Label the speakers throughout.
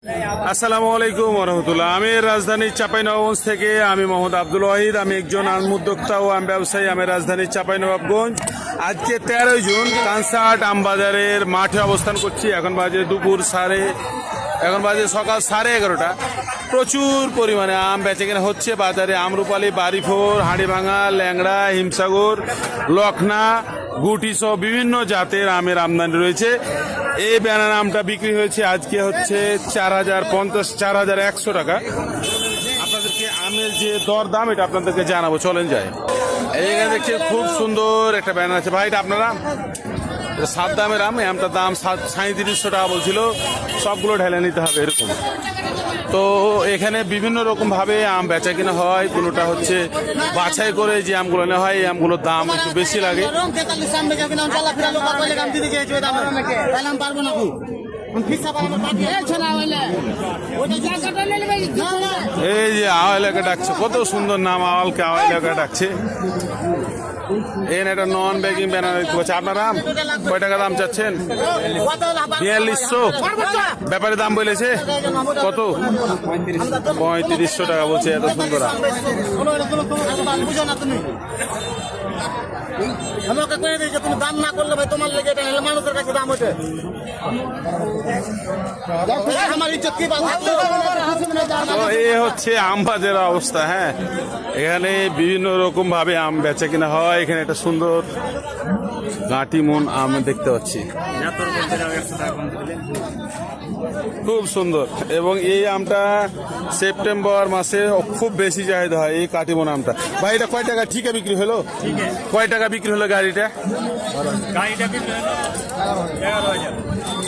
Speaker 1: আসসালামু আলাইকুম রহমতুল্লাহ। আমি রাজধানীর চাঁপাইনবাবগঞ্জ থেকে আমি মোহাম্মদ আব্দুল ওয়াহিদ। আমি একজন উদ্যোক্তা ও আম ব্যবসায়ী। আমি রাজধানীর চাঁপাইনবাবগঞ্জ। আজকে 13 জুন কানসার্ট আমবাজারের মাঠে অবস্থান করছি। এখন বাজে সকাল 11:30। প্রচুর পরিমাণে আম বেচাকেনা হচ্ছে বাজারে। আমরুপালি, বাড়িফোর, হাঁড়িভাঙা, ল্যাংড়া, হিমসাগর, লখনা, গুটি সহ বিভিন্ন জাতের আমের আমদানি রয়েছে। এই ব্যানানা আমটা বিক্রি হয়েছে আজকে হচ্ছে 4,100 টাকা। আপনাদেরকে আমের যে দর দাম এটা আপনাদেরকে জানাবো, চলেন যাই। এইখানে দেখছি খুব সুন্দর একটা ব্যানানা আছে ভাই। এটা আপনারা 7 দামের আম। আমটার দাম 3700 টাকা বলছিল। সবগুলো ঢেলে নিতে হবে এরকম। তো এখানে বিভিন্ন রকম ভাবে আম বেচা কিনা হয়। কোনোটা হচ্ছে বাছাই করে যে আমগুলো নেওয়া হয়, এই আমগুলোর দাম একটু বেশি লাগে। এই যে আওয়ালাকে ডাকছে, কত সুন্দর নাম, আওয়ালকে আওয়ালাকে ডাকছে। এখানে একটা নন ব্যাগিং ব্যানার দেখতে পাচ্ছি। আপনারা কয় টাকা দাম চাচ্ছেন? 4200। ব্যাপারে দাম বলেছে কত? 3500 টাকা বলছে। এত সুন্দর আম।
Speaker 2: দাম না করলে ভাই তোমার লেগে মানুষের কাছে দাম ওঠে। আমার ইজ্জত কি
Speaker 1: এই হচ্ছে আমবাজারের অবস্থা। হ্যাঁ, এখানে বিভিন্ন রকম ভাবে আম বেচা কিনা হয়। এখানে একটা সুন্দর গাঁটি মন আম দেখতে পাচ্ছি, খুব সুন্দর। এবং এই আমটা সেপ্টেম্বর মাসে খুব বেশি চাহিদা হয়, এই কাটিমন আমটা। ভাই এটা কয় টাকা ঠিকা বিক্রি হলো? কয় টাকা বিক্রি হলো গাড়িটা?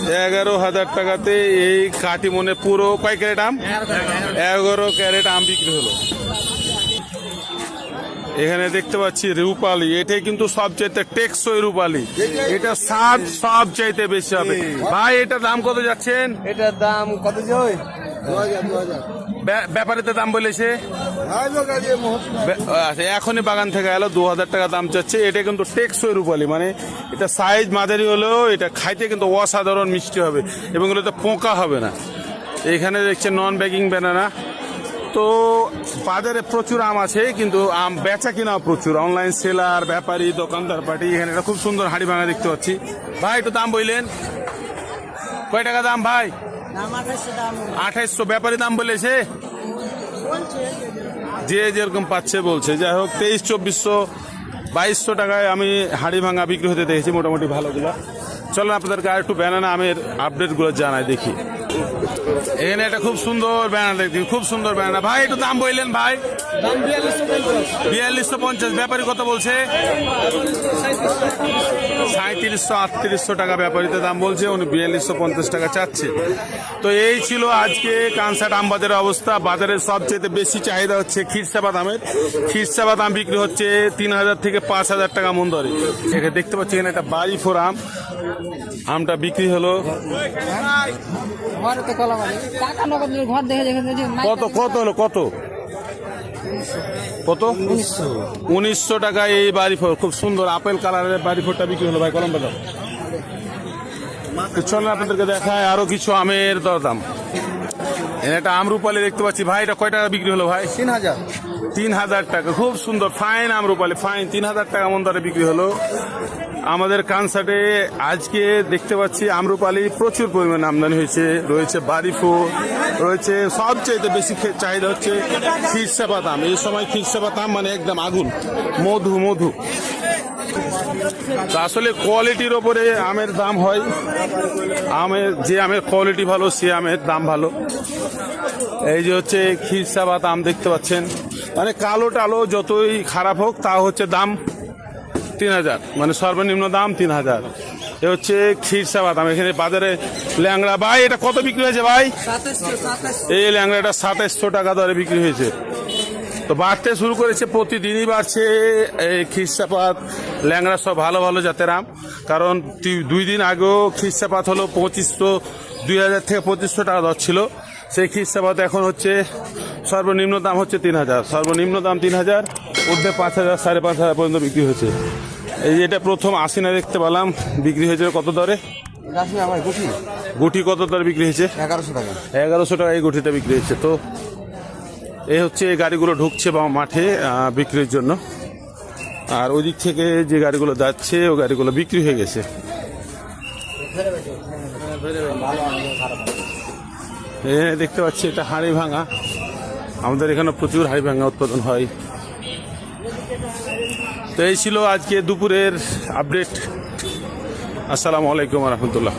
Speaker 1: 11,000 টাকাতে এই কাটিমনে পুরো কয় ক্যারেট আম? 11 ক্যারেট আম বিক্রি হলো। এখানে দেখতে পাচ্ছি রূপালি। এটাই কিন্তু সবচাইতে টেকসই রূপালি। এটা স্বাদ সবচাইতে বেশি হবে। ভাই এটার দাম কত যাচ্ছেন?
Speaker 2: এটার দাম কত যায়?
Speaker 1: ব্যাপারীতে দাম বলেছে আচ্ছা, এখনই বাগান থেকে এলো 2000 টাকা দাম চাচ্ছে। এটা কিন্তু টেকসই রূপালি, মানে এটা সাইজ মাঝারি হলেও এটা খাইতে কিন্তু অসাধারণ মিষ্টি হবে এবং এগুলোতে পোকা হবে না। এখানে দেখছেন নন ব্যাগিং ব্যানানা। তো বাজারে প্রচুর আম আছে, কিন্তু আম বেচা কিনা প্রচুর। অনলাইন সেলার, ব্যাপারী, দোকানদার পার্টি। এখানে একটা খুব সুন্দর হাঁড়ি ভাঙা দেখতে পাচ্ছি। ভাই একটু দাম বললেন কয় টাকা দাম? ভাই 2800। ব্যাপারী দাম বলেছে, যে যেরকম পাচ্ছে বলছে। যাই হোক 2300, 2400 টাকায় আমি হাঁড়ি ভাঙা বিক্রি হতে দেখেছি মোটামুটি ভালোগুলো। চলুন আপনাদেরকে আর একটু ব্যানানা আমের আপডেটগুলো জানাই দেখি। এখানে একটা খুব সুন্দর ব্যানানা দেখছি, খুব সুন্দর ব্যানানা। ভাই একটু দাম বললেন ভাই? 4250। ব্যাপারী কত বলছে? 3700-3800 টাকা ব্যাপারীতে দাম বলছে। উনি 4250 টাকা চাচ্ছে। তো এই ছিল আজকে কানসার্ট আমবাজারের অবস্থা। বাজারের সবচেয়ে বেশি চাহিদা হচ্ছে খিরসাবাদ আমের। খিরসাবাদ আম বিক্রি হচ্ছে 3000 থেকে 5000 টাকা মন দরে। এখানে দেখতে পাচ্ছি এখানে একটা বাড়িফোর আম। আমটা বিক্রি হলো কত? কত হলো? কত 1900 টাকা এই বাড়িফোর। খুব সুন্দর আপেল কালারের বাড়িফোরটা বিক্রি হলো। ভাই কলম বাজার চলেন আপনাদেরকে দেখায় আরো কিছু আমের দরদাম। এটা আমরুপালি দেখতে পাচ্ছি। ভাই এটা কয় টাকা বিক্রি হলো? ভাই 3000 টাকা। খুব সুন্দর ফাইন আমরুপালি, ফাইন 3000 টাকা মন দরে বিক্রি হলো। আমাদের কানসার্টে আজকে দেখতে পাচ্ছি আমরুপালি প্রচুর পরিমাণে আমদানি হয়েছে। রয়েছে বাড়িফোর, রয়েছে সবচেয়ে বেশি চাহিদা হচ্ছে খিরসাবাদ আম। এই সময় খিরসাবাদ আম মানে একদম আগুন, মধু মধু। আসলে কোয়ালিটির ওপরে আমের দাম হয়। যে আমের কোয়ালিটি ভালো সে আমের দাম ভালো। এই যে হচ্ছে খিরসাবাদ আম দেখতে পাচ্ছেন, মানে কালো টালো যতই খারাপ হোক তা হচ্ছে দাম 3000, মানে সর্বনিম্ন দাম 3000। এ হচ্ছে খিরসাবাদ আম। এখানে বাজারে ল্যাংড়া। ভাই এটা কত বিক্রি হয়েছে ভাই? এই ল্যাংড়াটা 2700 টাকা দরে বিক্রি হয়েছে। তো বাড়তে শুরু করেছে, প্রতিদিনই বাড়ছে এই খিরসাপাত, ল্যাংড়া সব ভালো ভালো জাতের আম। কারণ 2 দিন আগেও খিরসাপাত হলো 2000 থেকে 2500 টাকা দর ছিল। সেই খিরসাপাত এখন হচ্ছে সর্বনিম্ন দাম হচ্ছে 3000। সর্বনিম্ন দাম 3000, ঊর্ধ্বে 5000, 5500 পর্যন্ত বিক্রি হয়েছে। এই যে এটা প্রথম আসিনা দেখতে পেলাম, বিক্রি হয়েছে কত দরে? গুটি কত দর বিক্রি হয়েছে?
Speaker 2: 1100 টাকা।
Speaker 1: 1100 টাকা এই গুটিটা বিক্রি হয়েছে। তো এই হচ্ছে এই গাড়িগুলো ঢুকছে বা মাঠে বিক্রির জন্য, আর ওই দিক থেকে যে গাড়িগুলো যাচ্ছে ও গাড়িগুলো বিক্রি হয়ে গেছে। দেখতে পাচ্ছি এটা হাড়ি ভাঙা, আমাদের এখানে প্রচুর হাড়ি ভাঙা উৎপাদন হয়। তো এই ছিল আজকে দুপুরের আপডেট। আসসালামু আলাইকুম রহমতুল্লাহ।